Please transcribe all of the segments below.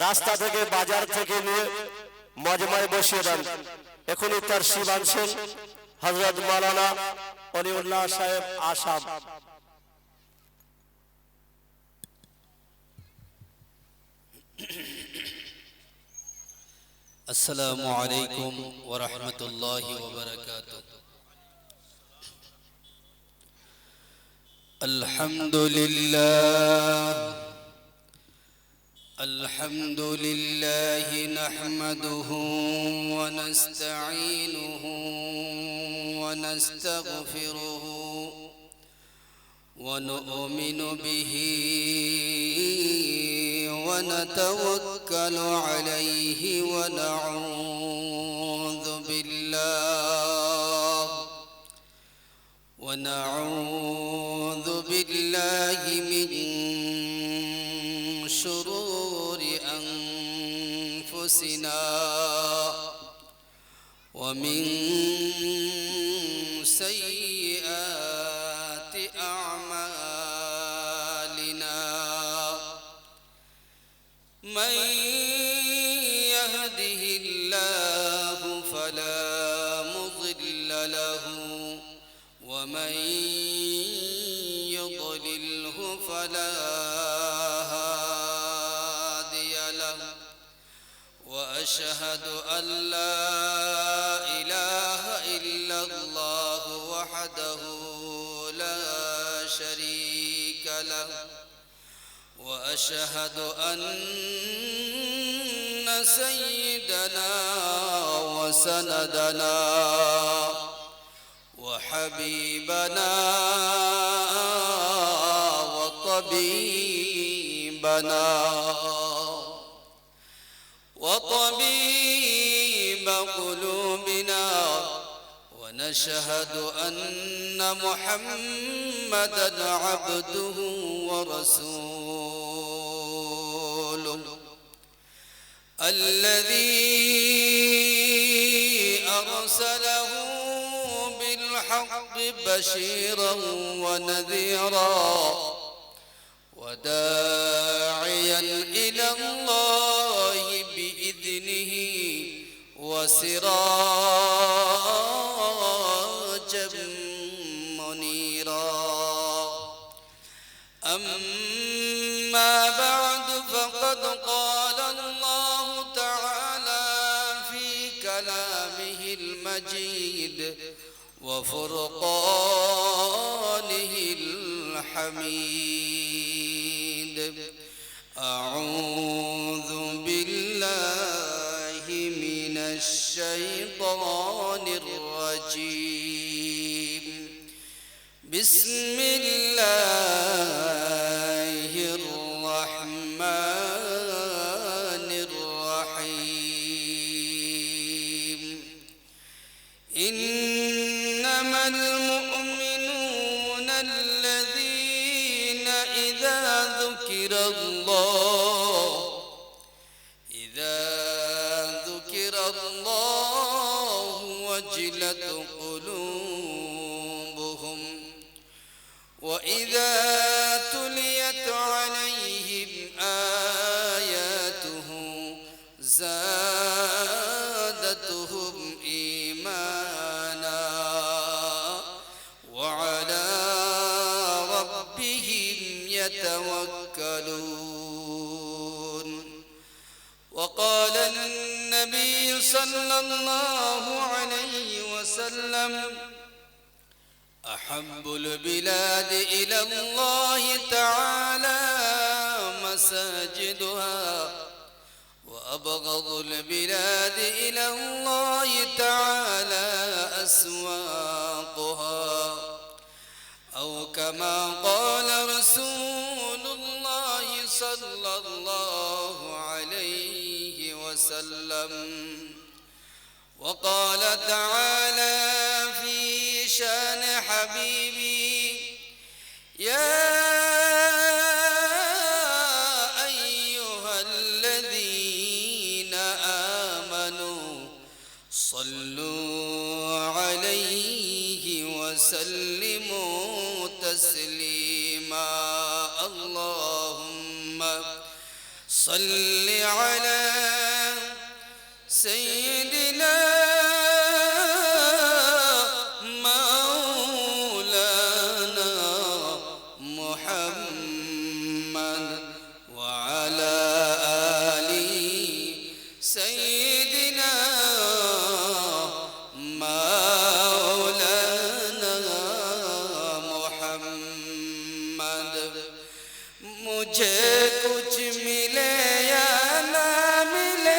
রাস্তা থেকে বাজার থেকে নিয়ে মজমায় বসিয়ে দেন। এখনই তার শিব আনছেন হযরত মাওলানা অলিউল্লাহ সাহেব আসাম। السلام عليكم ورحمة الله وبركاته. الحمد لله نحمده ونستعينه ونستغفره ونؤمن به ونتوكل عليه ونعوذ بالله من شرور أنفسنا ومن سيئات أعمالنا. من يهده الله فلا مضل له ومن يضلله فلا هادي له. وأشهد أن لا إله إلا الله وحده لا شريك له. وأشهد أن سيدنا وسندنا وحبيبنا وطبيب قلوبنا ونشهد أن محمدًا عبده ورسوله الذي أرسله بالحق بشيرا ونذيرا وداعيا إلى الله بإذنه وسراجا منيرا. أما بعد فقد قال الله تعالى في كلامه المجيد وفرقانه الحميد. أعوذ بالله من الشيطان الرجيم. بسم الله الرحمن الرحيم. إنما المؤمنون الذين إذا ذكر الله وجلت قلوبهم وإذا تليت عليهم آياته زادتهم إيمانا وعلى ربهم يتوكلون. وقال النبي صلى الله عليه وسلم أحب البلاد إلى الله تعالى مساجدها وأبغض البلاد إلى الله تعالى أسواقها أو كما قال رسول الله صلى الله عليه وسلم. وقال تعالى في شان حبيبي يا أيها الذين آمنوا صلوا عليه وسلموا تسليما. اللهم صل على سيدنا مولانا محمد وعلى آل سيدنا مولانا محمد मुझे कुछ मिले या ना मिले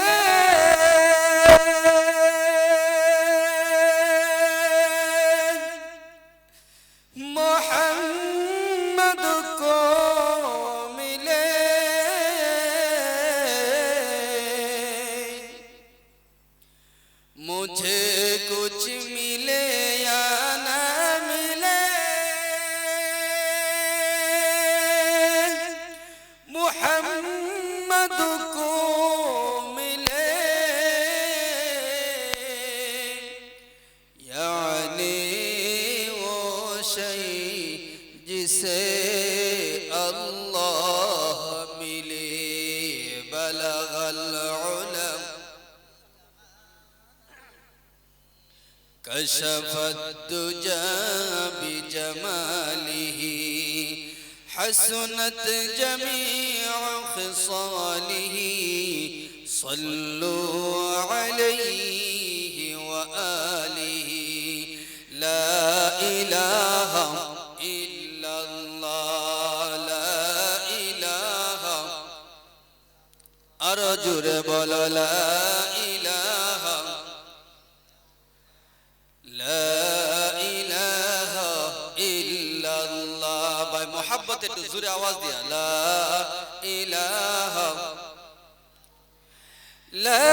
मोहम्मद को मिले मुझे कुछ मिले या ना मिले मोहम्मद को मिले यानी वो शई जिसे अल्लाह मिले बलगल उलम कशफत दुजा बिजमालिही حسنت جميع خصاله صلوا عليه وآله لا إله إلا الله لا إله أرجو ربل لا إله لا إله إلا الله باي محبت একটু জোরে আওয়াজ দিয়া লা ইলাহা لا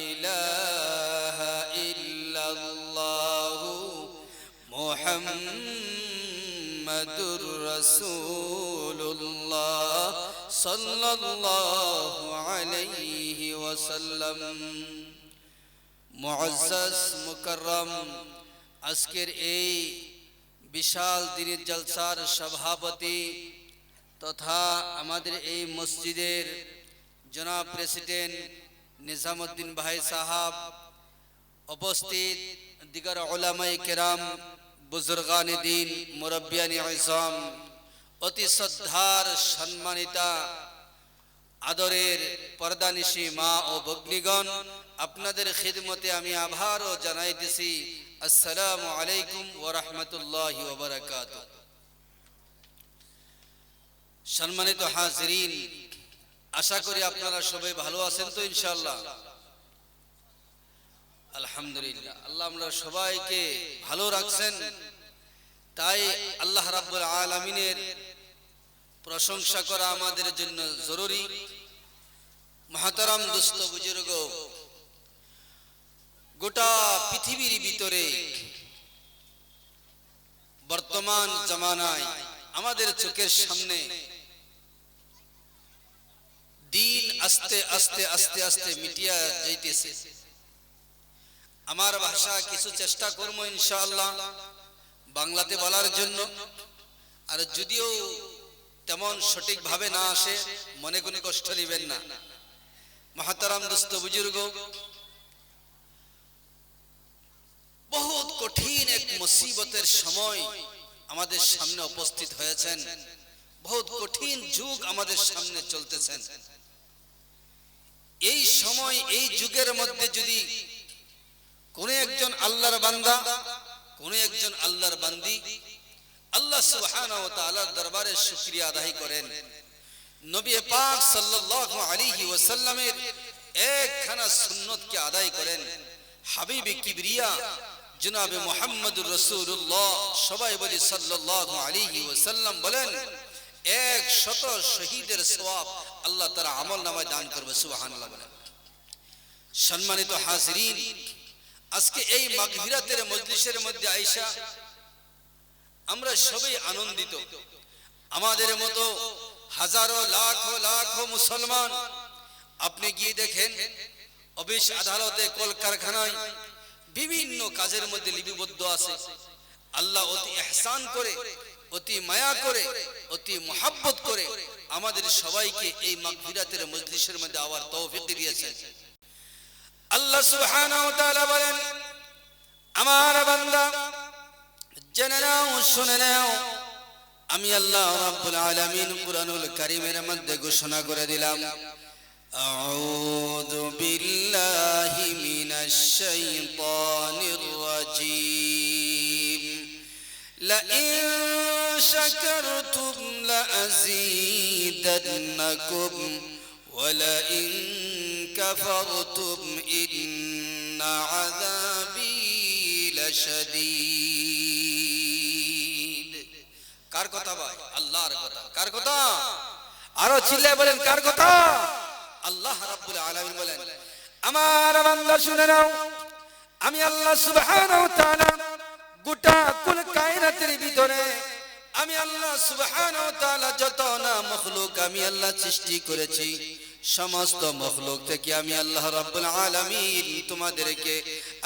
إله إلا الله محمد رسول الله صلى الله عليه وسلم মুআজ্জাজ মুকাররম আজকের এই বিশাল দিনের জলসার সভাপতি তথা আমাদের এই মসজিদের জনাব প্রেসিডেন্ট নিজামউদ্দিন ভাই সাহাব উপস্থিত দিগর উলামায়ে কেরাম বুজুর্গানে দ্বীন মুরব্বিয়ানে ইসলাম অতি শ্রদ্ধার সম্মানিতা আদরের পর্দানিশী মা ও ভগ্নীগণ আপনাদের খিদমতে আমি আবারও জানাইতেছি আসসালামু আলাইকুম ওয়া রাহমাতুল্লাহি ওয়া বারাকাতুহু সম্মানিত হাজিরিন আশা করি আপনারা সবাই ভালো আছেন তো ইনশাআল্লাহ আলহামদুলিল্লাহ আল্লাহ আমরা সবাইকে ভালো রাখছেন তাই আল্লাহ রাব্বুল আলামিনের প্রশংসা করা আমাদের জন্য জরুরি মহতারাম দোস্ত বুজুর্গ গোটা পৃথিবীর ভিতরে বর্তমান জামানায় আমাদের চোখের সামনে দিন আস্তে আস্তে আস্তে আস্তে মিটিয়া যাইতেছে আমার ভাষা কিছু চেষ্টা করব ইনশাআল্লাহ বাংলাতে বলার জন্য আর যদিও তেমন সঠিক ভাবে না আসে মনে কোনো কষ্ট নেবেন না মহতারাম দোস্ত বুজুর্গ বহুত কঠিন এক মুসিবতের সময় আমাদের সামনে উপস্থিত হয়েছেন বহুত কঠিন যুগ আমাদের সামনে চলতেছেন এই সময় এই যুগের মধ্যে যদি কোন একজন আল্লাহর বান্দা কোন একজন আল্লাহর বান্দি আল্লাহ সুবহানাহু ওয়া তাআলার দরবারে শুকরিয়া আদায় করেন নবী পাক সাল্লাল্লাহু আলাইহি ওয়াসাল্লামের একখানা সুন্নতকে আদায় করেন হাবিবে কিবরিয়া জনাবে মুহাম্মদুর রাসূলুল্লাহ সবাই বলি সাল্লাল্লাহু আলাইহি ওয়াসাল্লাম বলেন 100 শহীদের সওয়াব আল্লাহ তাআলা আমলনামায় দান করবে সুবহানাল্লাহ বলেন সম্মানিত হাজিরিন আজকে এই মাগফিরাতের মজলিসের মধ্যে আয়েশা আমরা সবাই আনন্দিত আমাদের মতো হাজারো লাখো লাখো মুসলমান আপনি গিয়ে দেখেন অফিস আদালতে কলকারখানায় বিভিন্ন কাজের মধ্যে লিপিবদ্ধ আছে আল্লাহ অতি ইহসান করে অতি মায়া করে, অতি মুহাব্বত করে আমাদের সবাইকে এই মাগফিরাতের মজলিসের মধ্যে আওয়ার তৌফিক দিয়েছেন। আল্লাহ সুবহানাহু ওয়া তাআলা বলেন, আমার বান্দা জেনে নাও, শুনে নাও, আমি আল্লাহ রাব্বুল আলামিন কুরআনুল কারীমের মধ্যে ঘোষণা করে দিলাম, আউযু বিল্লাহি মিনাশ শাইতানির রাজীম, লাইন শাকারতুম লাযীদান্নাকুম ওয়া লাইন কাফারতুম ইন্না আযাবী লাশাদীদ। কার কথা ভাই? আল্লাহর কথা। কার কথা? আরো চিল্লায় বলেন, কার কথা? আল্লাহ রাব্বুল আলামিন বলেন, আমার বান্দা শুনে নাও, আমি আল্লাহ সুবহানাহু ওয়া তাআলা গোটা কুল কায়নাতের ভিতরে আমি আল্লাহ সুবহানাহু ওয়া তাআলা যত না মখলুক আমি আল্লাহ সৃষ্টি করেছি, সমস্ত মখলুক থেকে আমি আল্লাহ রাব্বুল আলামিন তোমাদেরকে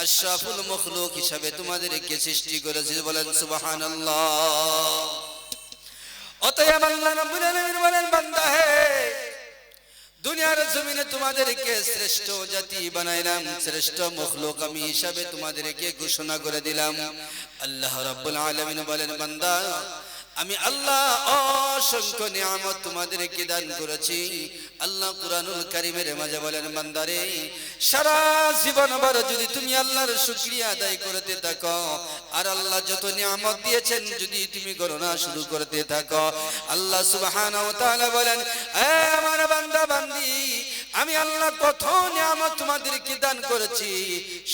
আশরাফুল মখলুক হিসাবে তোমাদেরকে সৃষ্টি করেছি। বলেন সুবহানাল্লাহ। অতএব আল্লাহ রাব্বুল আলামিন বলেন, বান্দা হে, দুনিয়ার জমিনে তোমাদেরকে শ্রেষ্ঠ জাতি বানাইলাম, শ্রেষ্ঠ মখলুক আমি হিসাবে তোমাদেরকে ঘোষণা করে দিলাম। আল্লাহ রাব্বুল আলামিন বলেন, বান্দা আমি আল্লাহ অসংখ্য নিয়ামত তোমাদেরকে দান করেছি। আল্লাহ কুরআনুল কারীমের মাঝে বলেন, বান্দারে সারা জীবন ভর যদি তুমি আল্লাহর শুকরিয়া আদায় করতে থাকো আর আল্লাহ যত নিয়ামত দিয়েছেন যদি তুমি গণনা শুরু করতে থাকো, আল্লাহ সুবহানাহু ওয়া তাআলা বলেন, এ আমার বান্দা বান্দি, আমি আল্লাহ কত নিয়ামত তোমাদেরকে দান করেছি,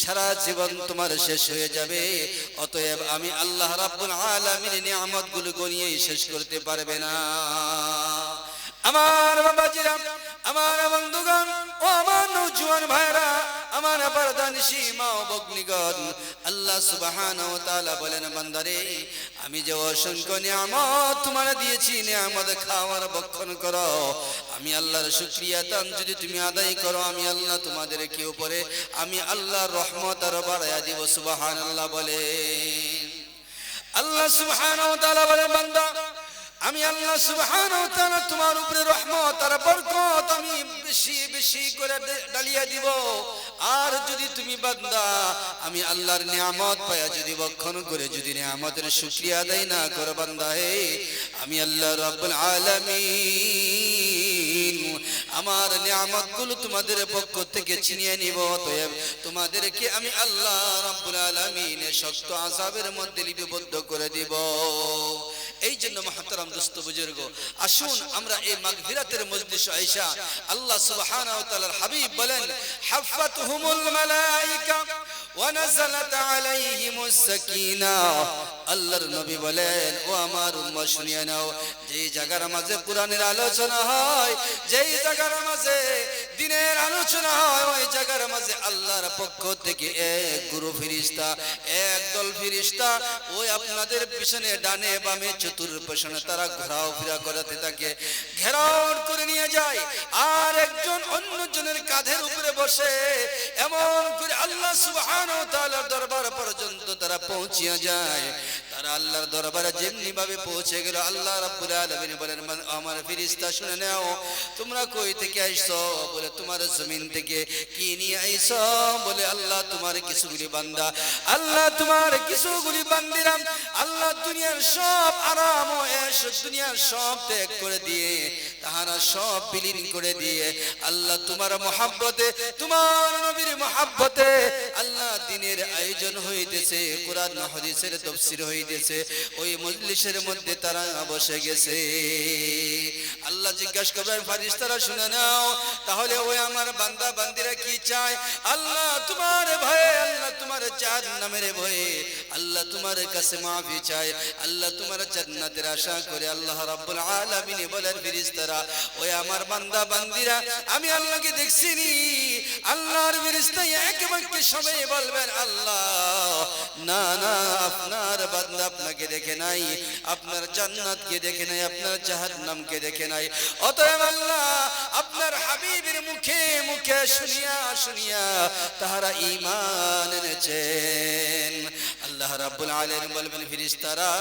সারা জীবন তোমার শেষ হয়ে যাবে। অতএব আমি আল্লাহ রাব্বুল আলামিন নিয়ামতগুলো গনিয়ে শেষ করতে পারবে না। আমার বাবাজিরা, আমার বন্ধুগণ, ও আমার নওজোয়ান ভাইরা, আমার পর্দানিশী মা ও ভগ্নীগণ, আল্লাহ সুবহানাহু ওয়া তাআলা বলেন, বান্দারে আমি যে অসংখ্য নিয়ামত তোমার দিয়েছি, নিয়ামত খাওয়ার ভক্ষণ করো, আমি আল্লাহর শুকরিয়া দান যদি তুমি আদায় করো, আমি আল্লাহ তোমাদেরকে উপরে আমি আল্লাহর রহমত আর বাড়ায়া দিব। সুবহানাল্লাহ বলে আল্লাহ সুবহানাহু ওয়া তাআলা বলেন, বান্দা আমি আল্লাহ সুবহানাহু ওয়া তাআলা তোমার উপরে রহমত আর বরকত আমি বেশি বেশি করে ঢালিয়ে দিব। আর যদি তুমি বান্দা আমি আল্লাহর নিয়ামত পায়া যদি ভক্ষণ করে যদি নিয়ামতের শুকরিয়া আদায় না করো, বান্দা হে, আমি আল্লাহ রাব্বুল আলামিন আমার নিয়ামতগুলো তোমাদের পক্ষ থেকে ছিনিয়ে নিব। অতএব তোমাদেরকে আমি আল্লাহ রাব্বুল আলামিন শক্ত আযাবের মধ্যে লিপিবদ্ধ করে দিব। এই জন্য মুহতারাম দোস্ত বুজুর্গ, আসুন আমরা এই মাগফিরাতের মজলিসে আয়েশা আল্লাহ সুবহানাহু ওয়া তাআলার হাবিব বলেন, হাফাতহুমুল মালায়েকা ওয়া নাযালাত আলাইহিমুস সাকিনাহ। আল্লাহর নবী বলেন, ও আমার উম্মত শুনিয়ে নাও, যেই জায়গার মাঝে কোরআনের আলোচনা হয়, যেই জায়গার মাঝে দ্বীনের আলোচনা হয়, ওই জায়গার মাঝে আল্লাহর পক্ষ থেকে এক গুরু ফেরেশতা, এক দল ফেরেশতা ওই আপনাদের পিছনে ডানে বামে চতুর্পাশে তারা ঘোরাফেরা করতে থাকে, ঘেরাও করে নিয়ে যায়, আর একজন অন্যজনের কাঁধের উপরে বসে এমন করে আল্লাহ সুবহানাহু ওয়া তাআলার দরবার পর্যন্ত তারা পৌঁছিয়া যায়। তারা আল্লাহর দরবারে যেমনি ভাবে পৌঁছে গেল, আল্লাহ রাব্বুল আলামিন বলেন, আমার ফেরেশতা শুনে নাও, তোমরা কই থেকে আইছো? বলে তোমার জমিন থেকে। কি নিয়ে আইছো? বলে আল্লাহ তোমার কিছুগুলি বান্দা, আল্লাহ তোমার কিছুগুলি বান্দিরা আল্লাহ দুনিয়ার সব আরাম ও এশ দুনিয়ার সব ত্যাগ করে দিয়ে, তাহারা সব বিলীন করে দিয়ে আল্লাহ তোমার মহব্বতে, তোমার নবীর মহব্বতে আল্লাহ দ্বীনের আয়োজন হইতেছে, কোরআন হাদিসের তাফসীর হইতেছে, ওই মজলিসের মধ্যে তারা বসে গেছে। আল্লাহ জিজ্ঞাসা করবেন, ফেরেশতারা শুনে নাও, তাহলে ওই আমার বান্দা বান্দিরা কি চায়? আল্লাহ তোমার ভয়ে, আল্লাহ তোমার জাহান্নামের ভয়ে, আল্লাহ তোমার কাছে মাফি চায়, আল্লাহ তোমার জান্নাতের আশা করে। আল্লাহ রাব্বুল আলামিন বলেন, ফেরেশতারা ওই আমার বান্দা বান্দিরা আমি আল্লাহকে দেখছিনি। আল্লাহর ফেরেশতা এক বাক্যে সবাই বলবেন, আল্লাহ না না, আপনার বান্দা আপনাকে দেখে নাই, আপনার জান্নাতকে দেখে নাই, আপনার জাহান্নামকে দেখে নাই। অতএব আল্লাহ আপনার হাবিবের মুখে মুখে শুনিয়া শুনিয়া তাহারা ঈমান এনেছেন। আল্লাহ রাব্বুল আলামিন বলবেন ফেরেশতারা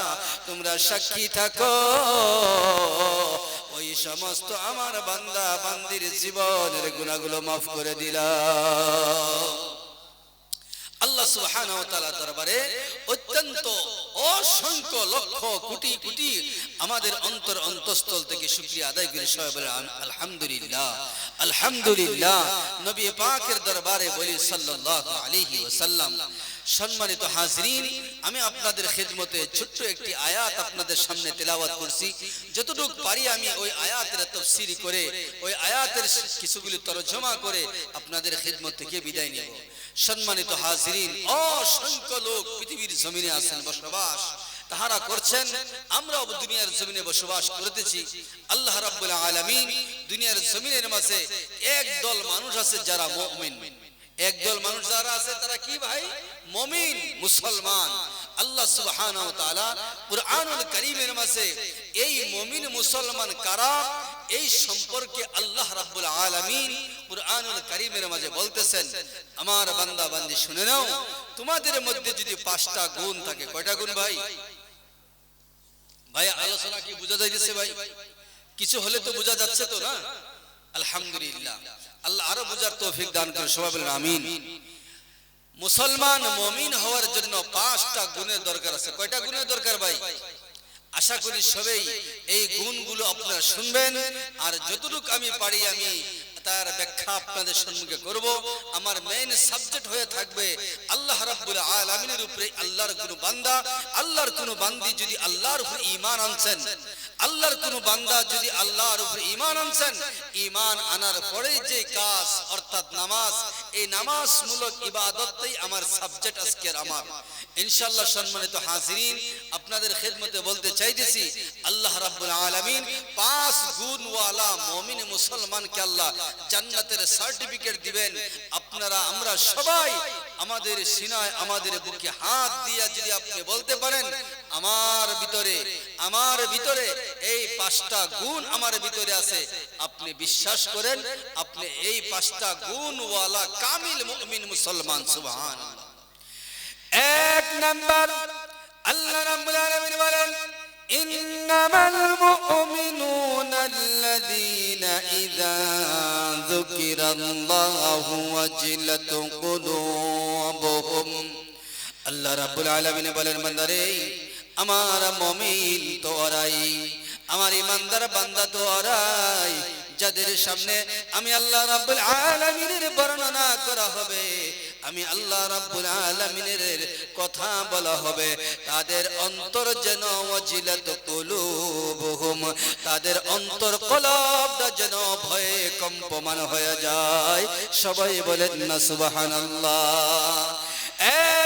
তোমরা সাক্ষী থাকো ওই সমস্ত আমার বান্দা বান্দির জীবনের গুনাহগুলো maaf করে দিলাম। আল্লাহ সুবহানাহু ওয়া তাআলা দরবারে অত্যন্ত অসংখ্য লক্ষ কোটি কোটি আমাদের অন্তঃস্থল থেকে শুকরিয়া আদায় করে সবাই বলে আলহামদুলিল্লাহ আলহামদুলিল্লাহ। নবী পাকের দরবারে বলি সাল্লাল্লাহু আলাইহি ওয়াসাল্লাম। সম্মানিত হাজরিন, আমি আপনাদের খিদমতে ছোট্ট একটি আয়াত আপনাদের সামনে তেলাওয়াত করছি। যতটুকু পারি আমি ওই আয়াতের তাফসীর করে ওই আয়াতের কিছুগুলো তরজমা করে আপনাদের খিদমত থেকে বিদায় নেব। সম্মানিত হাজরিন, অসংখ্য লোক পৃথিবীর জমিনে আছেন বসবাস, তাহারা করছেন, আমরাও দুনিয়ার জমিনে বসবাস করতেছি। আল্লাহ রাব্বুল আলামিন দুনিয়ার জমিনের মাঝে একদল মানুষ আছে যারা মুমিন, একদল মানুষ যারা আছে তারা কি ভাই? মুমিন, মুসলমান। আল্লাহ সুবহানাহু ওয়া তাআলা কুরআনুল কারীমের মাঝে এই মুমিন মুসলমান কারা এই সম্পর্কে আল্লাহ রাব্বুল আলামিন কুরআনুল কারীমের মাঝে বলতেছেন, আমার বান্দা বান্দি শুনে নাও, তোমাদের মধ্যে যদি 5টা গুণ থাকে। কয়টা গুণ ভাই? ভাই আলোচনা কি বোঝা যাইতেছে ভাই? কিছু হলে তো বোঝা যাচ্ছে তো না? আলহামদুলিল্লাহ। আল্লাহ আরো বোঝার তৌফিক দান করে সবাই বলেন আমিন। মুসলমান মুমিন হওয়ার জন্য 5টা গুণের দরকার আছে। কয়টা গুণের দরকার ভাই? আশা করি সবাই এই গুণগুলো আপনারা শুনবেন, আর যতটুকু আমি পারি আমি তার ব্যাখ্যা আপনাদের সম্মুখে করব। আমার মেইন সাবজেক্ট হয়ে থাকবে আল্লাহ রাব্বুল আলামিনের উপরে আল্লাহর কোন বান্দা, আল্লাহর কোন বান্দি যদি আল্লাহর উপরে ঈমান আনছেন, আল্লাহর কোন বান্দা যদি আল্লাহর উপরে ঈমান আনছেন, ঈমান আনার পরে যে কাজ অর্থাৎ নামাজ, এই নামাজমূলক ইবাদতই আমার সাবজেক্ট আজকের আমার ইনশাআল্লাহ। সম্মানিত হাজিরিন, আপনাদের খিদমতে বলতে চাইতেছি, আল্লাহ রাব্বুল আলামিন 5 গুণওয়ালা মুমিন মুসলমানকে আল্লাহ জান্নাতের সার্টিফিকেট দিবেন। আপনারা আমরা সবাই আমাদের সিনায় আমাদের বুকে হাত দিয়ে যদি আপনি বলতে পারেন, আমার ভিতরে এই 5টা গুণ আমার ভিতরে আছে, আপনি বিশ্বাস করেন আপনি এই 5টা গুণওয়ালা কামিল মুমিন মুসলমান। সুবহানাল্লাহ। 1 নাম্বার, আল্লাহ রাব্বুল আলামিন বলেন, ইন্নামাল মুমিনুনা আল্লাযীনা ইযা যুকিরাল্লাহু ওয়াজিলাত কুলুবুহুম। আল্লাহ রাব্বুল আলামিন বলেন, বান্দারে আমার মুমিন তো ওরাই, আমার ইমানদার বান্দা তো ওরাই যাদের সামনে আমি আল্লাহ রাব্বুল আলামিনের বর্ণনা করা হবে, আমি আল্লাহ রাব্বুল আলামিনের কথা বলা হবে, তাদের অন্তর যেন ওয়াজিলাত কুলুবুহুম, তাদের অন্তর কলবটা যেন ভয়ে কম্পমান হয়ে যায়। সবাই বলেন না সুবহানাল্লাহ।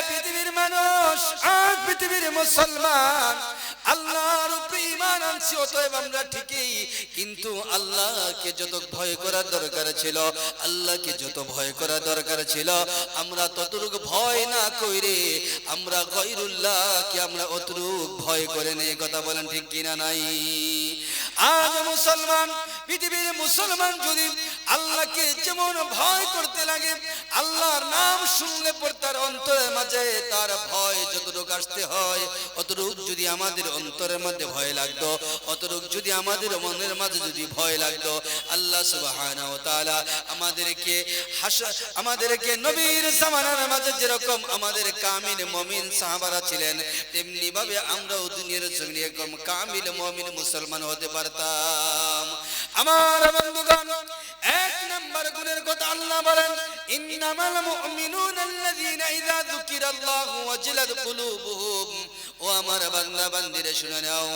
পৃথিবীর মানুষ আর পৃথিবীর মুসলমান আল্লাহর উপরে ঈমান আনছি, অতএব আমরা ঠিকই, কিন্তু আল্লাহকে যত ভয় করার দরকার ছিল, আল্লাহকে যত ভয় করার দরকার ছিল, আমরা ততটুকু ভয় না কইরে আমরা গায়রুল্লাহকে আমরা অতটুকু ভয় করে নেই। কথা বলেন ঠিক কিনা নাই? আজ মুসলমান, পৃথিবীর মুসলমান যদি আল্লাহকে যেমন ভয় করতে লাগে, আল্লাহর নাম শুনলে পর তার অন্তরের মাঝে তার ভয় যতটুকু আসতে হয়, অতটুকু যদি আমাদের অন্তরের মধ্যে ভয় লাগতো, অতটুকু যদি আমাদের মনের মাঝে যদি ভয় লাগতো, আল্লাহ সুবহানাহু ওয়া তাআলা আমাদেরকে নবীর জামানার মাঝে যেরকম আমাদের কামিল মুমিন সাহাবারা ছিলেন, তেমনি ভাবে আমরাও দুনিয়ার জমিনে এরকম কামিল মুমিন মুসলমান হতে পারতাম। আমার বন্ধুগণ, 1 নাম্বার গুণের কথা আল্লাহ বলেন, ইন্নামাল মুমিনুনা আল্লাযীনা ইযা যুকিরাল্লাহু ওয়াজিলাত কুলুবুহুম। ও আমার বান্দা বান্দিরা শুনে নাও,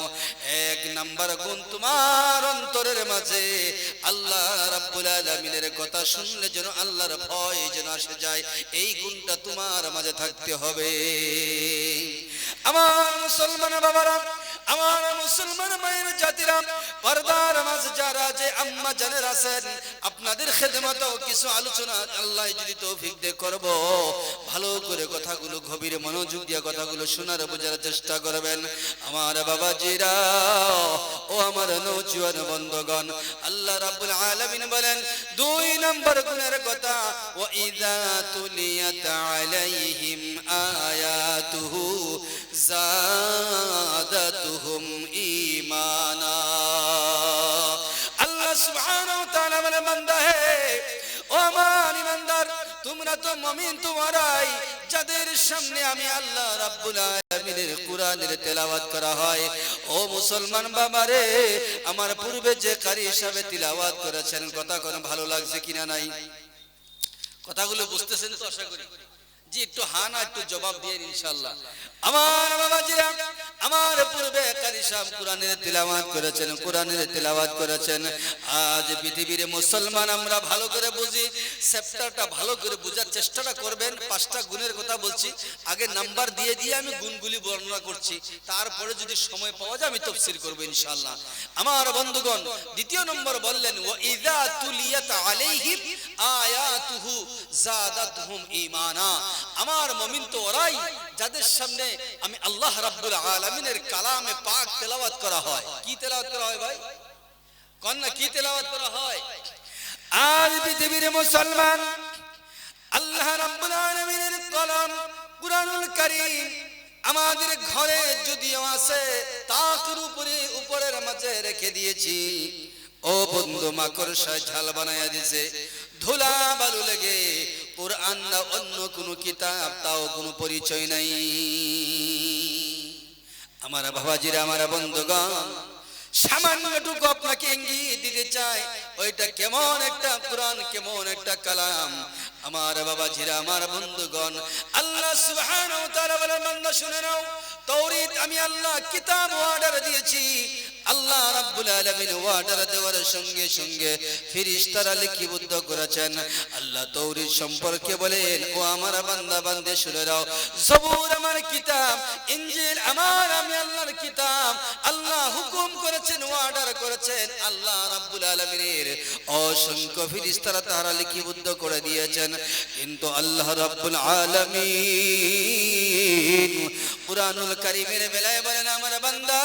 1 নাম্বার গুণ তোমার অন্তরের মাঝে আল্লাহ রাব্বুল আলামিনের কথা শুনলে যেন আল্লাহর ভয় যেন আসে যায়, এই গুণটা তোমার মাঝে থাকতে হবে। আমার মুসলমান বাবারা, আমার মুসলমান মায়ের জাতিরা, পর্দার মাঝে যারা যে আম্মা জানের আছেন, আপনাদের খেদমতেও কিছু আলোচনা আল্লাহ যদি তৌফিক দে করব। ভালো করে কথাগুলো গভীর মনোযোগ দিয়ে কথাগুলো শোনার বোঝার চেষ্টা করবেন। আমার বাবাজিরা, ও আমার নওজোয়ান বন্ধুগণ, আল্লাহ রাব্বুল আলামিন বলেন 2 নম্বর গুণের কথা, ওয়া ইযা তুলিয়াত আলাইহিম আয়াতুহু যাদাতুহুম ঈমানা। আল্লাহ সুবহানাহু ওয়া তাআলা বলেন, বান্দা হে, ও আমার ইমানদার, তোমরা তো মুমিন, তোমরাই যাদের সামনে আমি আল্লাহ রাব্বুল আলামিনের কোরআনের তেলাওয়াত করা হয়। ও মুসলমান বাবারে, আমার পূর্বে যে কারি হিসাবে তিলাওয়াত করেছেন, কথা কোন ভালো লাগছে কিনা নাই? কথাগুলো বুঝতেছেন তো আশা করি। জি, একটু হ্যাঁ না একটু জবাব দিয়ে ইনশাআল্লাহ। আমার বাবাজিরা, আমার পূর্বে কারি সাহেব কোরআনের তিলাওয়াত করেছেন, কোরআনের তিলাওয়াত করেছেন। আজ পৃথিবীর মুসলমান আমরা ভালো করে বুঝি, চ্যাপ্টারটা ভালো করে বোঝার চেষ্টাটা করবেন। 5টা গুণের কথা বলছি, আগে নাম্বার দিয়ে দিয়ে আমি গুণগুলি বর্ণনা করছি, তারপরে যদি সময় পাওয়া যায় আমি তাফসীর করব ইনশাআল্লাহ। আমার বন্ধুগণ, দ্বিতীয় নম্বর বললেন, ওয়া ইযা তুলিয়াত আলাইহিম আয়াতুহু যাদাতহুম ঈমানা। আমার মুমিন তো ওরাই যাদের সামনে আমি আল্লাহ রাব্বুল আলামিনের কালামে পাক তেলাওয়াত করা হয়। কি তেলাওয়াত করা হয় ভাই? কন্যা কি তেলাওয়াত করা হয়? আজ পৃথিবীর মুসলমান আল্লাহ রাব্বুল আলামিনের কালাম কুরআনুল কারীম আমাদের ঘরে যদিও আছে, তাকের উপরের মাঝে রেখে দিয়েছি। ও বন্ধু, মাকড়সা ঝাল বানায়া দিয়েছে, ধুলা বালু লেগে কুরআন না অন্য কোন কিতাব তাও কোনো পরিচয় নাই। আমার বাবাজিরা, আমার বন্ধুগণ, সামান্যটুকু আপনাকে ইঙ্গিত দিতে চাই, ওইটা কেমন একটা কোরআন, কেমন একটা কালাম। আমার বাবাজিরা, আমার বন্ধুগণ, আল্লাহ সুবহানাহু ওয়া তাআলা বলেন, বান্দা শুনে নাও, তাওরীত আমি আল্লাহ কিতাব অর্ডার দিয়েছি। আল্লাহ রাব্বুল আলামিন অর্ডার দেওয়ার সঙ্গে সঙ্গে ফেরেশতারা লিপিবদ্ধ করেছেন। আল্লাহ তাওরীত সম্পর্কে বলেন, ও আমার বান্দা বান্দে শুনে নাও, জবুর আমার কিতাব, ইনজিল আমার আমি আল্লাহর কিতাব। আল্লাহ হুকুম করেছেন, অর্ডার করেছেন, আল্লাহ রাব্বুল আলামিনের অসংখ্য ফেরেশতারা তারা লিপিবদ্ধ করে দিয়েছেন। কিন্তু আল্লাহ রাব্বুল আলামিন কুরআনুল কারীমের বেলায় বলেন, আমার বান্দা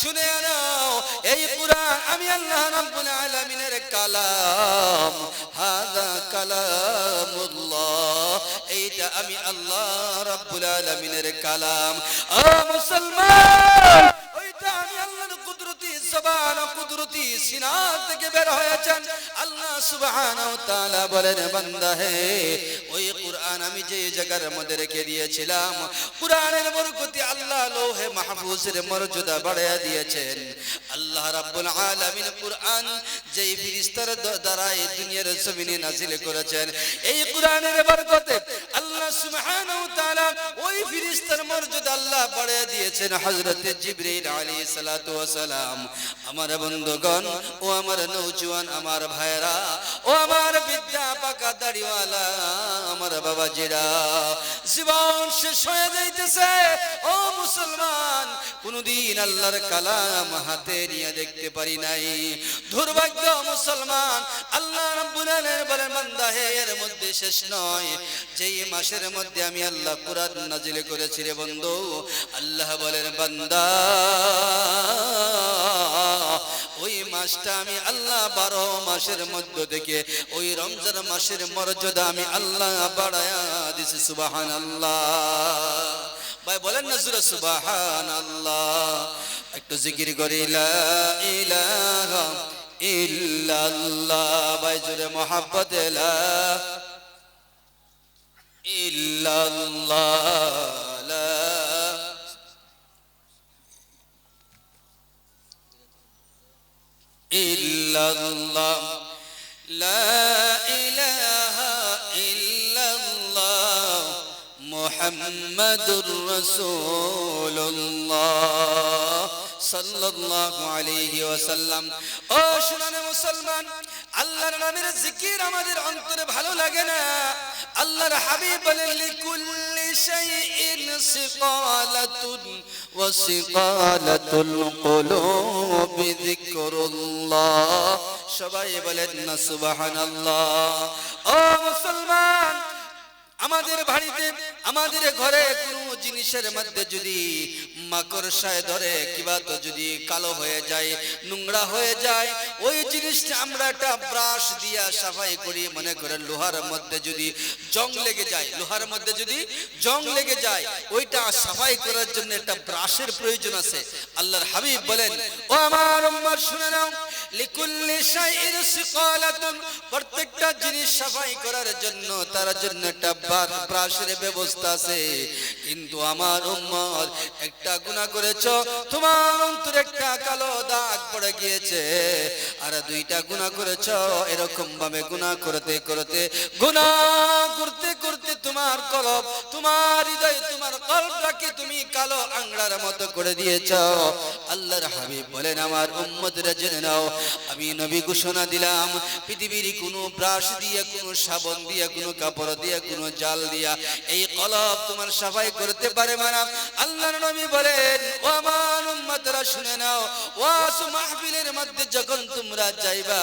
শুনে নাও, এই কুরআন আমি আল্লাহ রাব্বুল আলামিনের কালাম, হাযা কালামুল্লাহ, এইটা আমি আল্লাহ রাব্বুল আলামিনের কালাম। ও মুসলমান, ওইটা আমি আল্লাহর কুদরতি জবান, কুদরতি সিনা থেকে বের হয়েছেন। আল্লাহ সুবহানাহু ওয়া তাআলা বলেন, বান্দা হে, ওই কুরআন আমি যে জায়গার মধ্যে রেখে দিয়েছিলাম, কুরআনের বরকতে আল্লাহ লৌহে মাহফুজের মর্যাদা বাড়ায়া দিয়েছেন। আল্লাহ রাব্বুল আলামিন কুরআন যেই ফেরেশতার দ্বারা এই দুনিয়ার জমিনে নাযিল করেছেন, এই কুরআনের বরকতে আল্লাহ সুবহানাহু ওয়া তাআলা ওই ফেরেশতার মর্যাদা আল্লাহ বাড়ায়া দিয়েছেন হযরত জিবরিল আলাইহিস সালাতু ওয়াস সালাম। আমার বন্ধুগণ, ও আমার নওজোয়ান, আমার ভাইরা, ও আমার বিদ্যা পাকা দাড়িওয়ালা, আমার বাবাজিরা, জীবন শেষ হয়ে যাইতেছে। ও মুসলমান, কোনদিন আল্লাহর কালাম হাতে নিয়ে দেখতে পারি নাই। দুর্ভাগ্য মুসলমান, আল্লাহ রাব্বুল আলামিন বলেন, বান্দা হে, এর মধ্যে শেষ নয়। যেই মাসের মধ্যে আমি আল্লাহ কুরআন নাযিল করেছি রে বন্ধু, আল্লাহ বলেন, বান্দা ওই মাসটা আমি আল্লাহ 12 মাসের মধ্য থেকে ওই রমজান মাসের মর্যাদা আমি আল্লাহ বাড়ায়া দিয়েছি। সুবহানাল্লাহ। ভাই বলেন না জোরে সুবহানাল্লাহ। একটু জিকির করি, লা ইলাহা ইল্লাল্লাহ। ভাই জোরে মোহাব্বত, লা ইল্লাল্লাহ, লা ইল্লাল্লাহ, লা ইলাহা ইল্লাল্লাহ, মুহাম্মাদুর রাসূলুল্লাহ সাল্লাল্লাহু আলাইহি ওয়াসাল্লাম। ও শুনানে মুসলমান, আল্লাহর নামের জিকির আমাদের অন্তরে ভালো লাগে না? আল্লাহর হাবিব বলেন লিকুল্লি শাইইন সিকালাতুন ওয়া সিকালাতুল কুলুবি যিকরুল্লাহ। সবাই বলেন না সুবহানাল্লাহ। ও মুসলমান, আমাদের বাড়িতে আমাদের ঘরে কোনো জিনিসের মধ্যে যদি মাকড়সায় ধরে কিবা তো যদি কালো হয়ে যায়, নোংরা হয়ে যায়, ওই জিনিসটা আমরা একটা ব্রাশ দিয়া সাফাই করি। মনে করেন লোহার মধ্যে যদি জং লেগে যায়, লোহার মধ্যে যদি জং লেগে যায়, ওইটা সাফাই করার জন্য একটা ব্রাশের প্রয়োজন আছে। আল্লাহর হাবিব বলেন, ও আমার উম্মত শুনে নাও, লিকুল্লি শাইইন সিকালাতুন, প্রত্যেকটা জিনিস সাফাই করার জন্য তার জন্য একটা ব্রাশের ব্যবস্থা আছে। কিন্তু আমার উম্মত, একটা গুনাহ করেছো, তোমার অন্তরে একটা কালো দাগ পড়ে গিয়েছে, আর দুইটা গুনাহ করেছো। এরকম ভাবে গুনাহ করতে করতে তোমার কলব, তোমার হৃদয়, তোমার কলবটাকে তুমি কালো আংড়ার মতো করে দিয়েছো। আল্লাহর হাবিব বলেন, আমার উম্মতরা জেনে নাও, আমি নবী ঘোষণা দিলাম, পৃথিবীর কোনো ব্রাশ দিয়ে, কোনো সাবান দিয়ে, কোনো কাপড় দিয়ে, কোনো জাল দিয়া এই কলব তোমার সাফাই করতে পারে না। আল্লাহর নবী বলেন, ও আমার উম্মতরা শুনে নাও, ওয়াজ মাহফিলের মধ্যে যখন তোমরা যাইবা,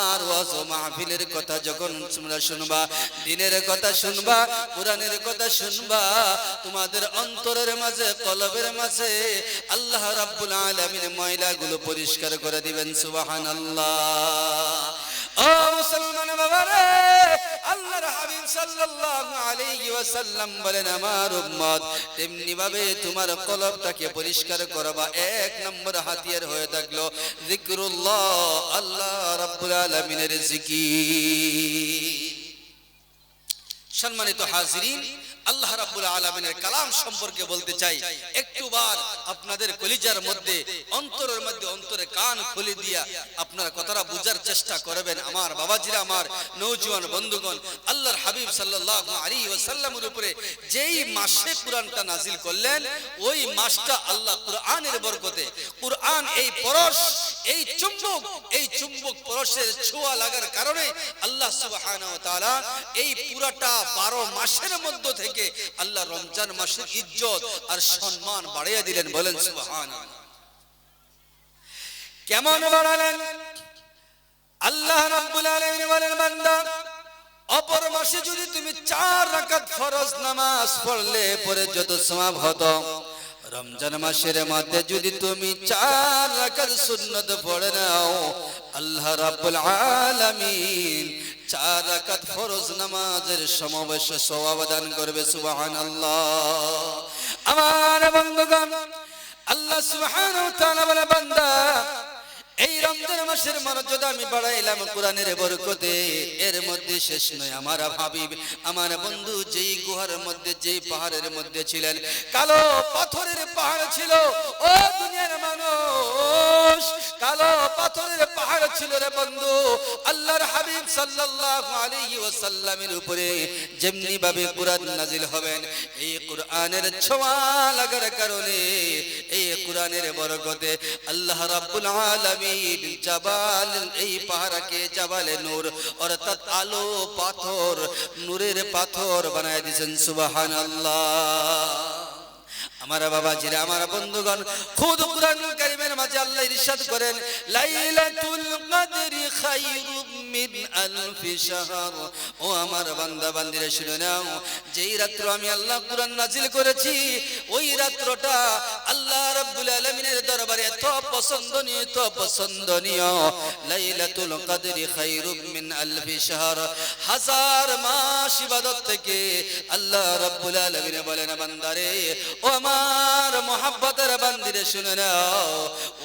আর ওয়াজ মাহফিলের কথা যখন তোমরা শুনবা, দ্বীনের কথা শুনবা, কোরআনের কথা শুনবা, তোমাদের অন্তরের মাঝে, কলবের মাঝে আল্লাহ রাব্বুল আলামিন ময়লাগুলো পরিষ্কার করে দিবেন। সুবহানাল্লাহ। ও মুসলমান বাবারে, আল্লাহর হাবিব সাল্লাল্লাহু আলাইহি ওয়াসাল্লাম বলেন, আমার উম্মত তেমনি ভাবে তোমার কলবটাকে পরিষ্কার করবা। এক নম্বর হাতিয়ার হয়ে থাকলো যিকরুল্লাহ, আল্লাহ রাব্বুল আলামিনের জিকির। সম্মানিত হাজিরিন, আল্লাহ রাব্বুল আলামিনের কালাম সম্পর্কে বলতে চাই। একটুবার আপনাদের কলিজার মধ্যে, অন্তরের মধ্যে, অন্তরে কান খুলে দিয়া আপনারা কথাটা বুঝার চেষ্টা করবেন। আমার বাবাজিরা, আমার নওজোয়ান বন্ধুগণ, আল্লাহর হাবিব সাল্লাল্লাহু আলাইহি ওয়াসাল্লামের উপরে যেই মাসে কুরআনটা নাজিল করলেন, ওই মাসটা আল্লাহ কুরআনের বরকতে, কুরআন এই পরশ, এই চুম্বক পরশের ছোঁয়া লাগার কারণে আল্লাহ সুবহানাহু ওয়া তাআলা এই পুরাটা 12 মাসের মধ্য থেকে আল্লাহ রমজান মাসের ইজ্জত আর সম্মান বাড়িয়ে দিলেন। বলেন সুবহানাল্লাহ। কেমন বাড়ালেন? আল্লাহ রাব্বুল আলামিন বলেন, বান্দা, অপর মাসে যদি তুমি 4 রাকাত ফরজ নামাজ পড়লে পরে যত সওয়াব হতো, রমজান মাসের মধ্যে যদি তুমি 4 রাকাত সুন্নাত পড়ে নাও, আল্লাহ রাব্বুল আলামিন 4 রাকাত ফরজ নামাজের সমবেশে সওয়াব দান করবে। সুবহানাল্লাহ। আমার বন্ধুগণ, আল্লাহ সুবহানাহু ওয়া তাআলা বলে, বান্দা, এই রমজান মাসের মর্যাদা আমি বাড়াইলাম কোরআনের বরকতে। এর মধ্যে শেষ নয়। আমার হাবিব, আমার বন্ধু যেই গুহার মধ্যে, যেই পাহাড়ের মধ্যে ছিলেন, কালো পাথরের পাহাড় ছিল। ও দুনিয়ার মানুষ, কালো পাথরের পাহাড় ছিল রে বন্ধু। আল্লাহর হাবিব সাল্লাল্লাহু আলাইহি ওয়াসাল্লামের উপরে যেমনি ভাবে কোরআন নাজিল হবেন, এই কোরআনের ছোঁয়া লাগার কারণে, এই কোরআনের বরকতে আল্লাহ রাব্বুল আলামিন জাবাল, এই পাহাড়কে জাবালে নূর, অর্থাৎ আলো পাথর, নূরের পাথর বানায় দিয়েছেন। সুবহানাল্লাহ। আমার বাবাজিরা, আমার বন্ধুগণ, খুদ কুরআনুল কারীমের মাঝে আল্লাহ ইরশাদ করেন, লাইলাতুল কদরি খায়রুম মিন আলফি শাহর। ও আমার বান্দা বান্দীরা শুনে নাও, যেই রাত্র আমি আল্লাহ কুরআন নাজিল করেছি, ওই রাত্রটা আল্লাহ রাব্বুল আলামিনের দরবারে এত পছন্দনীয়, এত পছন্দনীয়। লাইলাতুল কদরি খায়রুম মিন আলফি শাহর, 1000 মাস ইবাদত থেকে আল্লাহ রাব্বুল আলামিন বলেন, বান্দারে, ও আমার মোহাব্বতের বান্দিরে শুনে নাও,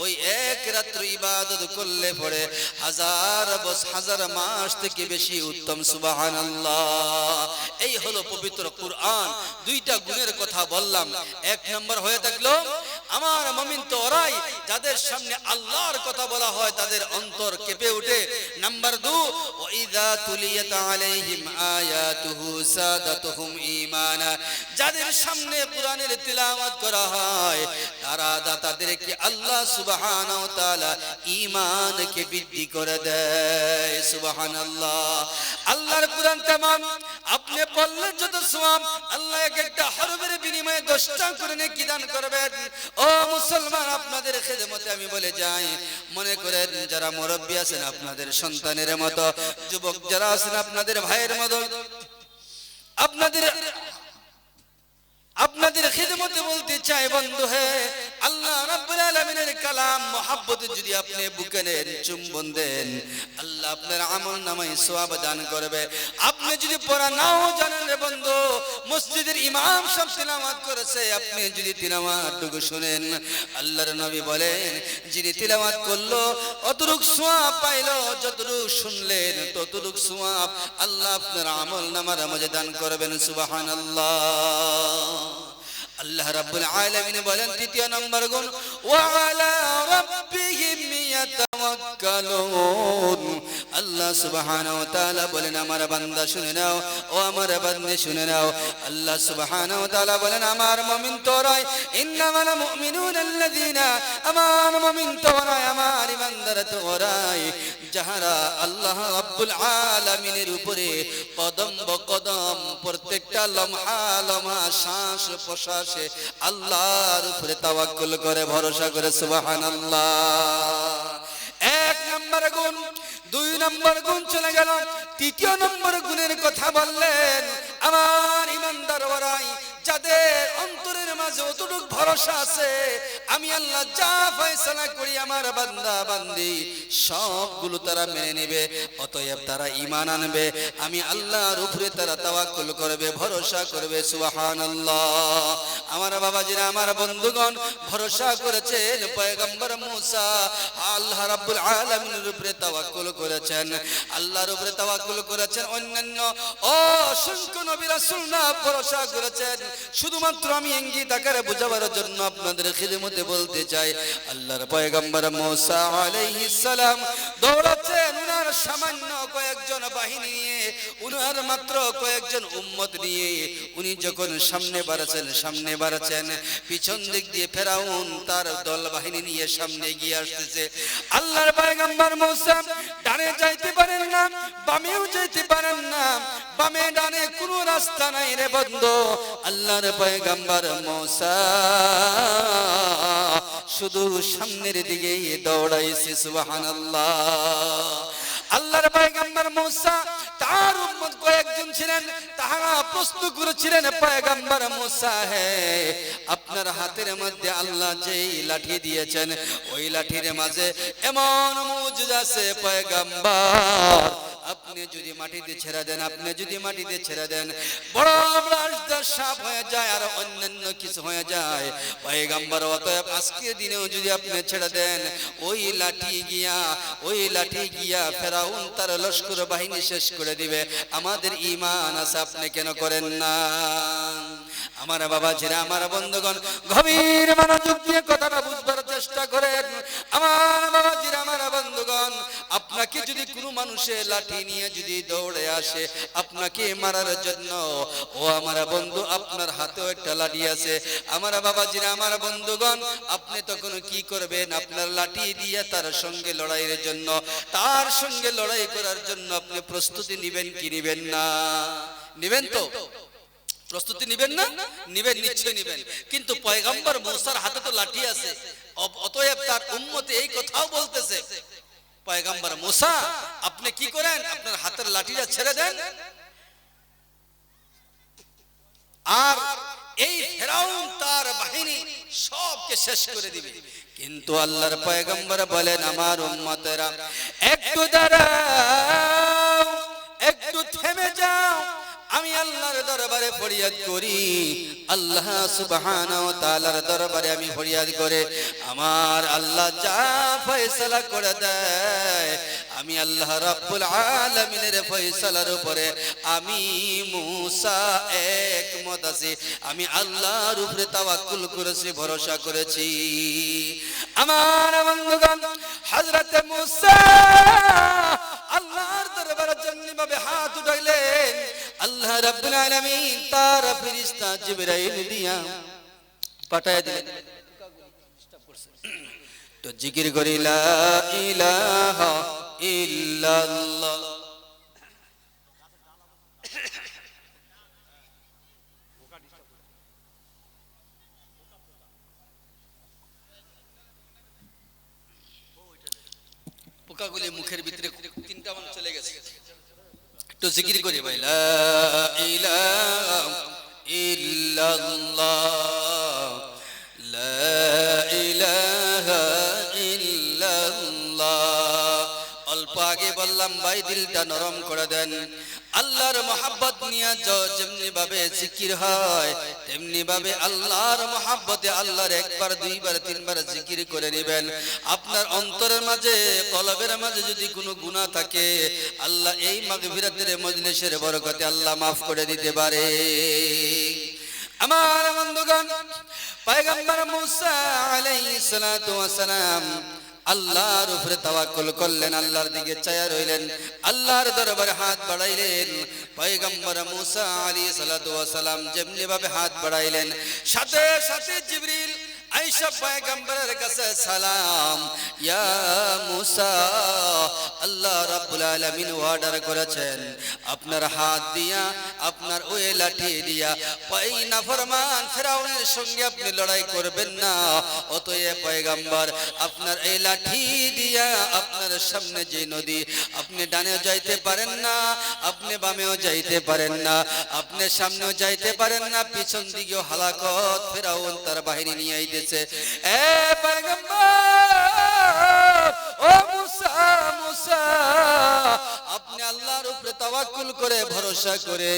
ওই এক রাত্র ইবাদত করলে পরে 1000 মাস থেকে বেশি উত্তম। সুবহানাল্লাহ। এই হলো পবিত্র কুরআন। দুইটা গুণের কথা বললাম। এক নম্বর হয়ে থাকলো, আমার মুমিন তো ওরাই যাদের সামনে আল্লাহর কথা বলা হয় তাদের অন্তর কেঁপে ওঠে। নাম্বার 2, ওয়া ইযা তুলিয়াত আলাইহিম আয়াতুহু সাদাতুহুম ঈমানা, যাদের সামনে কোরআনের তিলাওয়াত করা হয় তাদেরকে আল্লাহ সুবহানাহু ওয়া তাআলা ঈমানকে বৃদ্ধি করে দেয়। সুবহানাল্লাহ। আল্লাহর কোরআন তামাম আপনি পড়লে যত সওয়াব, আল্লাহ এক একটা হরফের বিনিময়ে 10টা করে নেকি দান করবেন। ও মুসলমান, আপনাদের খেদমতে আমি বলে যাই, মনে করেন যারা মুরব্বি আছেন আপনাদের সন্তানের মতো, যুবক যারা আছেন আপনাদের ভাইয়ের মতো, আপনাদের খিদমতে বলতে চাই বন্ধু হে, আল্লাহ রাব্বুল আলামিনের কালাম মহব্বত যদি আপনি বুকে নেন, চুম্বন দেন, আল্লাহ আপনার আমল নামায় সওয়াব দান করবে। আপনি যদি পড়া নাও জানেন রে বন্ধু, মসজিদের ইমাম সাহেব তিলাওয়াত করেছে, আপনি যদি তিলাওয়াতটুকু শুনেন, আল্লাহর নবী বলেন যিনি তিলাওয়াত করলো অতটুক সওয়াব পাইলো, যতটুকু শুনলেন ততটুক সওয়াব আল্লাহ আপনার আমল নামার মাঝে দান করবেন। সুবহানাল্লাহ। আল্লাহ রাব্বুল আলামিন বলেন তৃতীয় নম্বর গুণ, ওয়া আলা রাব্বিহিম ইয়াতাওয়াক্কালুন। আল্লাহ সুবহানাহু ওয়া তাআলা বলেন আমার বান্দা শুনে নাও, ও আমার বান্দী শুনে নাও। আল্লাহ সুবহানাহু ওয়া তাআলা বলেন আমার মুমিন তোরাই, ইন্নামাল মুমিনুনা আল্লাযীনা, আমার মুমিন তোরাই, আমার ইমানদার তোরাই যাহারা আল্লাহ রাব্বুল আলামিনের উপরে কদম বকদম প্রত্যেকটা লমহা লমহা শ্বাস প্রশ্বাসে আল্লাহর উপরে তাওয়াক্কুল করে, ভরসা করে। সুবহানাল্লাহ। এক নম্বর গুণ। দুই নম্বর গুণ চলে গেল, তৃতীয় নম্বর গুণের কথা বললেন আমার ইমানদার ওরাই যাদের অন্তরের মাঝে অতটুক ভরসা আছে আমি আল্লাহ যা ফয়সালা করি আমার বান্দা বান্দি সবগুলো তারা মেনে নেবে, অতএব তারা ঈমান আনবে, আমি আল্লাহর উপরে তারা তাওয়াক্কুল করবে, ভরসা করবে। সুবহানাল্লাহ। আমার বাবাজিরা, আমার বন্ধুগণ, ভরসা করেছেন পয়গম্বর মুসা, আল্লাহ রাব্বুল আলামিনের উপরে তাওয়াক্কুল করেছেন, আল্লাহর উপরে তাওয়াক্কুল করেছেন। অন্যান্য অসংখ্য নবী রাসূলরা ভরসা করেছেন। শুধুমাত্র আমি ইঙ্গিত আকারে বোঝাবার জন্য আপনাদের খিদমতে বলতে চাই, আল্লাহর পয়গম্বর মুসা আলাইহিস সালাম দৌড়াচ্ছেন উনার সামান্য কয়েকজন বাহিনী নিয়ে, উনার মাত্র কয়েকজন উম্মত নিয়ে। উনি যখন সামনে বাড়াচ্ছেন, পিছন দিক দিয়ে ফেরাউন তার দল বাহিনী নিয়ে সামনে গিয়ে আসতেছে। আল্লাহর পয়গম্বর মুসা ডানে যাইতে পারেন না, বামেও যাইতে পারেন না, বামে ডানে কোনো রাস্তা নাই রে বন্ধু। আল্লাহর পয়গম্বর মুসা শুধু সামনের দিকে দৌড়াইছে। সুবহানাল্লাহ। আল্লাহর পয়গম্বর মুসা তার উম্মত কয়েকজন ছিলেন, তারা প্রশ্ন করেছিলেন পয়গম্বর মুসা হে, আপনার হাতের মধ্যে আল্লাহ যেই লাঠি দিয়েছেন ওই লাঠির মাঝে এমন মুজিজা আছে পয়গম্বর, আপনি যদি মাটিতে ছেড়ে দেন, আপনি যদি মাটিতে ছেড়ে দেন বড় বড় সাপ হয়ে যায় আর অন্যান্য কিছু হয়ে যায় পয়গম্বর। অতএব আজকের দিনেও যদি আপনি ছেড়ে দেন ওই লাঠি গিয়া ফেরাউন তার লস্কর বাহিনী শেষ করে দিবে। আমাদের ঈমান আছে, আপনি কেন করেন না? আমার বাবাজিরা, আমার বন্ধুগণ, গভীর মনোযোগ দিয়ে কথাটা বুঝবার চেষ্টা করেন। আমার বাবাজিরা, আমার বন্ধুগণ, আপনাকে যদি কোনো মানুষের লাঠি নিয়ে যদি দৌড়ে আসে আপনাকে মারার জন্য, ও আমার বন্ধু আপনার হাতেও একটা লাঠি আছে। আমার বাবাজিরা, আমার বন্ধুগণ, আপনি তখন কি করবেন? আপনার লাঠি দিয়ে তার সঙ্গে লড়াইয়ের জন্য, তার সঙ্গে লড়াই করার জন্য আপনি প্রস্তুতি নিবেন কি নিবেন না? নিবেন তো? প্রস্তুতি নিবেন না? নিবেন, নিশ্চয় নিবেন। কিন্তু পয়গম্বর মুসার হাতে তো লাঠি আছে, অতএব তার উম্মতে এই কথাও বলতেছে, পয়গম্বর মুসা আপনি কি করেন? আপনার হাতের লাঠিটা ছেড়ে দেন, আর এই ফেরাউন তার বাহিনী সবকে শেষ করে দিবে। কিন্তু আল্লাহর পয়গম্বর বলেন আমার উম্মতেরা একটু দাঁড়াও, একটু থেমে যাও, আমি আল্লাহর দরবারে ফরিয়াদ করি। আল্লাহ সুবহানাহু ওয়া তাআলার দরবারে আমি ফরিয়াদ করে আমার আল্লাহ যা ফয়সালা করে দেয়, আমি আল্লাহ রাব্বুল আলামিনের ফয়সালার উপরে আমি মুসা একমত আছি, আমি আল্লাহর উপরে তাওয়াক্কুল করেছি, ভরসা করেছি। আমার বন্ধুগণ, হযরত মুসা আল্লাহর দরবারে জন্নিভাবে হাত উঠাইলেন। আল্লাহ আল্লাহ রাব্বুল আলামিন তার ফেরেশতা জিবরাইল দিয়া পাঠায় দিলেন। তো জিকির করি লা ইলাহা ইল্লাল্লাহ। পোকাগুলি মুখের ভিতরে তিনটা মান চলে গেছে, একটু জিকির করি ভাই লা ইলাহা ইল্লাল্লাহ লা ইলাহা ইল্লাল্লাহ। অল্প আগে বললাম ভাই দিলটা নরম করে দেন। আল্লাহর মহব্বত নিয়ে যেমনি ভাবে জিকির হয় তেমনি ভাবে আল্লাহর মহব্বতে আল্লাহর একবার দুইবার তিনবার জিকির করে নেবেন। আপনার অন্তরের মাঝে কলবের মাঝে যদি কোনো গুনাহ থাকে আল্লাহ এই মাগফিরাতের মজলিসের বরকতে আল্লাহ মাফ করে দিতে পারে। আমার বন্ধুগণ, পয়গম্বর মুসা আলাইহিস সালাতু ওয়াস সালাম আল্লাহর উপরে তাওয়াক্কুল করলেন, আল্লাহর দিকে চায়া রইলেন, আল্লাহর দরবারে হাত বাড়াইলেন। পয়গম্বর মুসা আলাইহিস সালাতু ওয়াস সালাম যেমনি ভাবে হাত বাড়াইলেন সাথে সাথে জিবরিল আয়েশা পয়গম্বরের কাছে সালাম, ইয়া মুসা আল্লাহ রাব্বুল আলামিন অর্ডার করেছেন আপনার হাত দিয়া আপনার ওই লাঠি দিয়া ওই নাফরমান ফিরাউনের সঙ্গে আপনি লড়াই করবেন না। অতএব পয়গম্বর আপনার এই লাঠি দিয়া আপনার সামনে যে নদী আপনি ডানেও যাইতে পারেন না, আপনি বামেও যাইতে পারেন না, আপনি সামনেও যাইতে পারেন না, পিছন দিকেও হালাকত ফিরাউন তার বাহিনী নিয়ে আইতেছে। এ পয়গম্বর ও মুসা মুসা আপনি আল্লাহর উপরে তাওয়াক্কুল করে ভরসা করে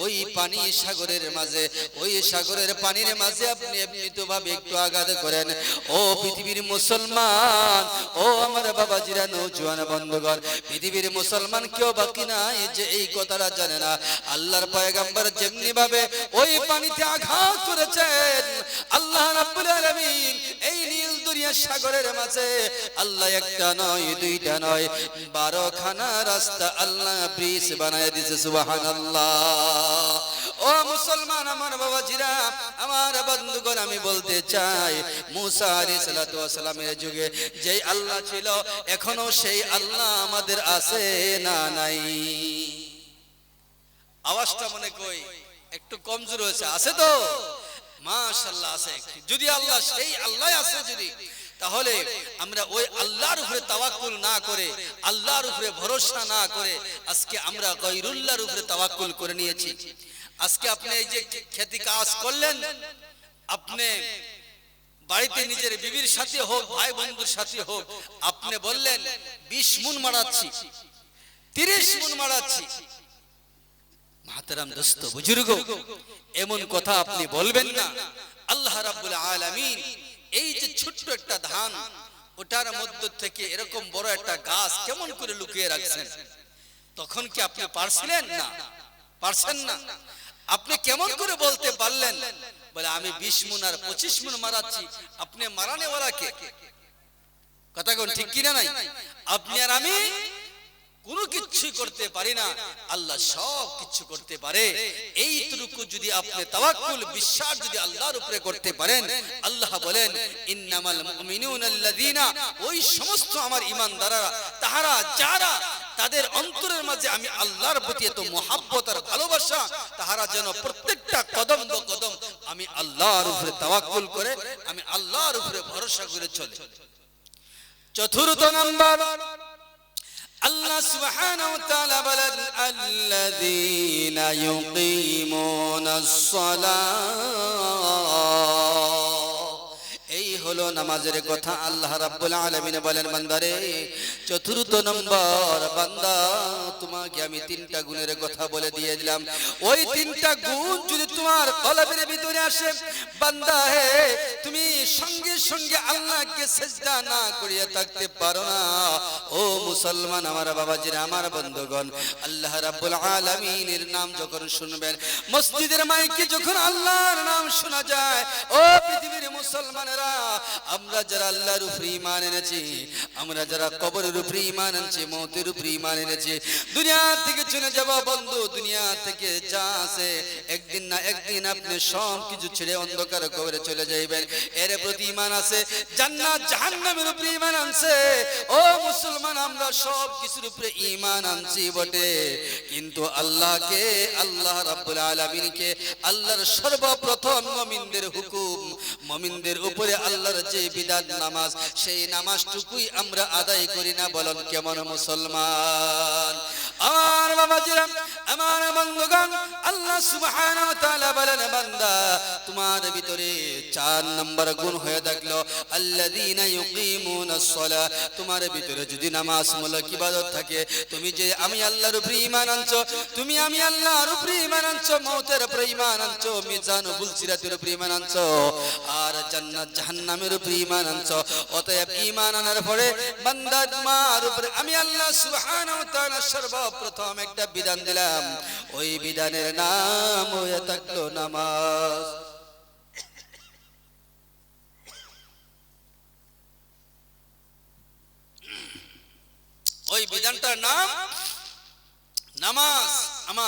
ওই পানি সাগরের মাঝে ওই সাগরের পানির মাঝে আপনি এমনিতভাবে একটু আঘাত করেন। ও পৃথিবীর মুসলমান, ও আমার বাবাজিরা নওজোয়ান বন্ধুগণ, পৃথিবীর মুসলমান কেউ বাকি নাই যে এই কথাটা জানে না। আল্লাহর পয়গম্বর যেমনি ভাবে ওই পানিতে আঘাত করেছেন আল্লাহ রাব্বুল আলামিন এই নীল দরিয়া সাগরের মাঝে আল্লাহ একটা নয় দুইটা নয় 12 খানা রাস্তা আল্লাহ ব্রিজ বানায় দিয়েছে। সুবহানাল্লাহ। ও মুসলমান আমার বাবাজিরা আমার বন্ধুগণ, আমি বলতে চাই মুসা আলাইহিস সালাতু ওয়াস সালামের যুগে যেই আল্লাহ ছিল এখনো সেই আল্লাহ আমাদের আছে না নাই? আওয়াজটা মনে কই একটু কমজোর হয়েছে, আছে তো? মাশাআল্লাহ আছে। যদি আল্লাহ সেই আল্লাহ আছে যদি, তাহলে আমরা ওই আল্লাহর উপরে তাওয়াক্কুল না করে আল্লাহর উপরে ভরসা না করে আজকে আমরা গায়রুল্লাহর উপরে তাওয়াক্কুল করে নিয়েছি। আজকে আপনি এই যে খেতি কাজ করলেন, আপনি বাড়িতে নিজের বিবির সাথে হোক ভাই বন্ধুর সাথে হোক আপনি বললেন 20 মুন মারাচ্ছি 30 মুন মারাচ্ছি, মাহতারাম দোস্ত বুজুর্গ এমন কথা আপনি বলবেন না। আল্লাহ রাব্বুল আলামিন এই যে ছোট্ট একটা ধান ওটার মধ্য থেকে এরকম বড় একটা গাছ কেমন করে লুকিয়ে রাখছেন, তখন কি আপনি পারছিলেন? না, পারছেন না। আপনি কেমন করে বলতে পারলেন বলে আমি 20 মুন আর 25 মুন মারাচ্ছি? আপনি মারানেওয়ালা কে? কথা কোন ঠিক কিনা নাই? আপনি আর আমি কোনো কিছু করতে পারি না, আল্লাহ সব কিছু করতে পারে। এইটুকু যদি আপনি তাওয়াক্কুল বিশ্বাস যদি আল্লাহর উপরে করতে পারেন, আল্লাহ বলেন ইন্নামাল মুমিনুনাল্লাযীনা, ওই সমস্ত আমার ঈমানদাররা তাহারা যারা তাদের অন্তরের মাঝে আমি আল্লাহর প্রতি এত মহব্বত আর ভালোবাসা, তাহারা যেন প্রত্যেকটা কদম কদম আমি আল্লাহর উপরে তাওয়াক্কুল করে আমি আল্লাহর উপরে ভরসা করে চলে। চতুর্থ নাম্বার আল্লাহ সুবহানাহু ওয়া তাআলা বলেন আল্লাযীনা ইউকিমুনাস সালাহ। এই হলো নামাজের কথা। আল্লাহ রাব্বুল আলামিন বলেন বান্দারে, চতুর্থ নম্বর বান্দা তোমাকে আমি 3টা গুণের কথা বলে দিয়ে দিলাম। ওই 3টা গুণ যদি তোমার কলবের ভিতরে আসে বান্দা হে, তুমি সঙ্গে সঙ্গে আল্লাহকে সিজদা না করিয়া থাকতে পারো না। ও মুসলমান আমার বাবাজিরা আমার বন্ধুগণ, আল্লাহ রাব্বুল আলামিনের নাম যখন শুনবেন, মসজিদের মাইকে যখন আল্লাহর নাম শোনা যায়, ও পৃথিবীর মুসলমানেরা আমরা যারা আল্লাহর উপরে ঈমান এনেছি, আমরা যারা কবরের উপরে ঈমান এনেছি, মওতের উপরে ঈমান এনেছি, দুনিয়া থেকে চলে যাব বন্ধু, দুনিয়া থেকে যা আছে একদিন না একদিন আপনি সব কিছু ছেড়ে অন্ধকার কবরে চলে যাইবেন। এর প্রতি ঈমান আছে। জান্নাত জাহান্নামের উপরে ঈমান আনছে। ও মুসলমান, আমরা সব কিছুর উপরে ঈমান আনছি বটে, কিন্তু আল্লাহকে, আল্লাহ রাব্বুল আলামিনকে, আল্লাহর সর্বপ্রথম মুমিনদের হুকুম, মুমিনদের উপরে আল্লাহর যে বিধান নামাজ, সেই নামাজটুকুই আমরা আদায় করি না। বলেন কেমন মুসলমান? আমার বাবাজিরা, আমার বন্ধুগণ, আল্লাহ সুবহানাহু ওয়া তাআলা বলেন, বান্দা তোমার ভিতরে 4 নম্বর গুণ হয়ে থাকলো আল্লাযীনা ইউকিমুনাস সালাহ। তোমার ভিতরে যদি নামাজমূলক ইবাদত থাকে, তুমি যে আমি আল্লাহর উপরে ঈমান আনছো, তুমি আমি আল্লাহর উপরে ঈমান আনছো, মওতের উপরে ঈমান আনছো, মিজান ও বুলসিরাতের উপরে ঈমান আনছো, আর জান্নাত জাহান্নামের উপরে ঈমান আনছো। অতএব ঈমান আনার পরে বান্দা তোমার উপরে আমি আল্লাহ সুবহানাহু ওয়া তাআলা সর্বপ্রথম একটা বিধান দিলাম, ওই বিধানের নাম হয়ে থাকলো নামাজ। ওই বিধানটার নাম নামাজ। আমার